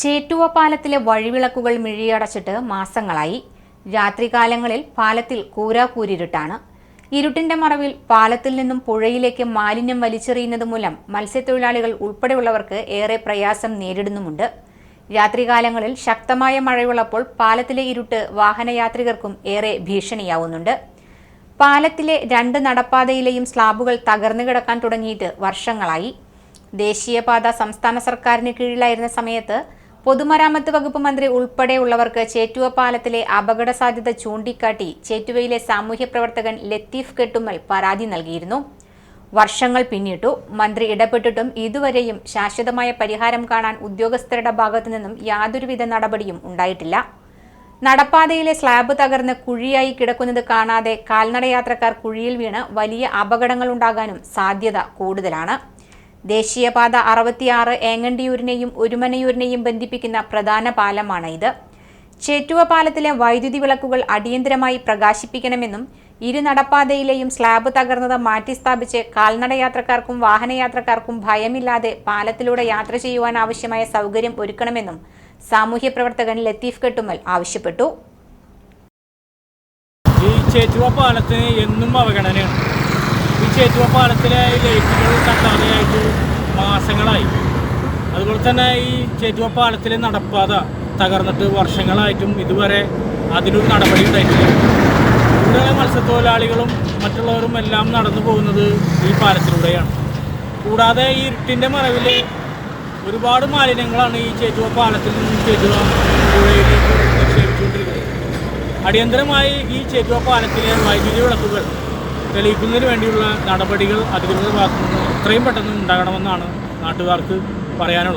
ചേറ്റുവ പാലത്തിലെ വഴിവിളക്കുകൾ മിഴിയടച്ചിട്ട് മാസങ്ങളായി. രാത്രികാലങ്ങളിൽ പാലത്തിൽ കൂരാകൂരിരുട്ടാണ്. ഇരുട്ടിന്റെ മറവിൽ പാലത്തിൽ നിന്നും പുഴയിലേക്ക് മാലിന്യം വലിച്ചെറിയുന്നത് മൂലം മത്സ്യത്തൊഴിലാളികൾ ഉൾപ്പെടെയുള്ളവർക്ക് ഏറെ പ്രയാസം നേരിടുന്നുമുണ്ട്. രാത്രികാലങ്ങളിൽ ശക്തമായ മഴയുള്ളപ്പോൾ പാലത്തിലെ ഇരുട്ട് വാഹനയാത്രികർക്കും ഏറെ ഭീഷണിയാവുന്നുണ്ട്. പാലത്തിലെ 2 നടപ്പാതയിലെയും സ്ലാബുകൾ തകർന്നു കിടക്കാൻ തുടങ്ങിയിട്ട് വർഷങ്ങളായി. ദേശീയപാത സംസ്ഥാന സർക്കാരിന് കീഴിലായിരുന്ന സമയത്ത് പൊതുമരാമത്ത് വകുപ്പ് മന്ത്രി ഉൾപ്പെടെയുള്ളവർക്ക് ചേറ്റുവ പാലത്തിലെ അപകട സാധ്യത ചൂണ്ടിക്കാട്ടി ചേറ്റുവയിലെ സാമൂഹ്യ പ്രവർത്തകൻ ലത്തീഫ് കെട്ടുമ്മൽ പരാതി നൽകിയിരുന്നു. വർഷങ്ങൾ പിന്നിട്ടു. മന്ത്രി ഇടപെട്ടിട്ടും ഇതുവരെയും ശാശ്വതമായ പരിഹാരം കാണാൻ ഉദ്യോഗസ്ഥരുടെ ഭാഗത്തു നിന്നും യാതൊരുവിധ നടപടിയും ഉണ്ടായിട്ടില്ല. നടപ്പാതയിലെ സ്ലാബ് തകർന്ന് കുഴിയായി കിടക്കുന്നത് കാണാതെ കാൽനടയാത്രക്കാർ കുഴിയിൽ വീണ് വലിയ അപകടങ്ങൾ ഉണ്ടാകാനും സാധ്യത കൂടുതലാണ്. ദേശീയപാത 66 ഏങ്ങണ്ടിയൂരിനെയും ഒരുമനയൂരിനെയും ബന്ധിപ്പിക്കുന്ന പ്രധാന പാലമാണ് ഇത്. ചേറ്റുവ പാലത്തിലെ വൈദ്യുതി വിളക്കുകൾ അടിയന്തരമായി പ്രകാശിപ്പിക്കണമെന്നും 2 നടപ്പാതയിലെയും സ്ലാബ് തകർന്നത് മാറ്റിസ്ഥാപിച്ച് കാൽനടയാത്രക്കാർക്കും വാഹനയാത്രക്കാർക്കും ഭയമില്ലാതെ പാലത്തിലൂടെ യാത്ര ചെയ്യുവാൻ ആവശ്യമായ സൗകര്യം ഒരുക്കണമെന്നും സാമൂഹ്യ പ്രവർത്തകൻ ലത്തീഫ് കെട്ടുമ്മൽ ആവശ്യപ്പെട്ടു. ഈ ചേറ്റുവ പാലത്തിന് എന്നും അവഗണനയാണ്. ഈ ചേറ്റുവ പാലത്തിലെ ലൈറ്റുകൾ തട്ടാതെയായിട്ട് മാസങ്ങളായി. അതുപോലെ തന്നെ ഈ ചേറ്റുവ പാലത്തിലെ നടപ്പാത തകർന്നിട്ട് വർഷങ്ങളായിട്ടും ഇതുവരെ അതിനൊരു നടപടി ഉണ്ടായിട്ടില്ല. ഇവിടെ മത്സ്യത്തൊഴിലാളികളും മറ്റുള്ളവരും എല്ലാം നടന്നു പോകുന്നത് ഈ പാലത്തിലൂടെയാണ്. കൂടാതെ ഈ ഇരുട്ടിൻ്റെ മറവിൽ ഒരുപാട് മാലിന്യങ്ങളാണ് ഈ ചേറ്റുവ പാലത്തിൽ നിന്നും ചേറ്റുവ പുഴയിലേക്ക് നിക്ഷേപിച്ചുകൊണ്ടിരിക്കുന്നത്. അടിയന്തരമായി ഈ ചേറ്റുവ പാലത്തിലെ വൈദ്യുതി വിളക്കുകൾ തെളിയിക്കുന്നതിന് വേണ്ടിയുള്ള നടപടികൾ അധികൃതരുടെ ഭാഗത്തു നിന്ന് എത്രയും പെട്ടെന്ന് ഉണ്ടാകണമെന്നാണ് നാട്ടുകാർക്ക് പറയാനുള്ളത്.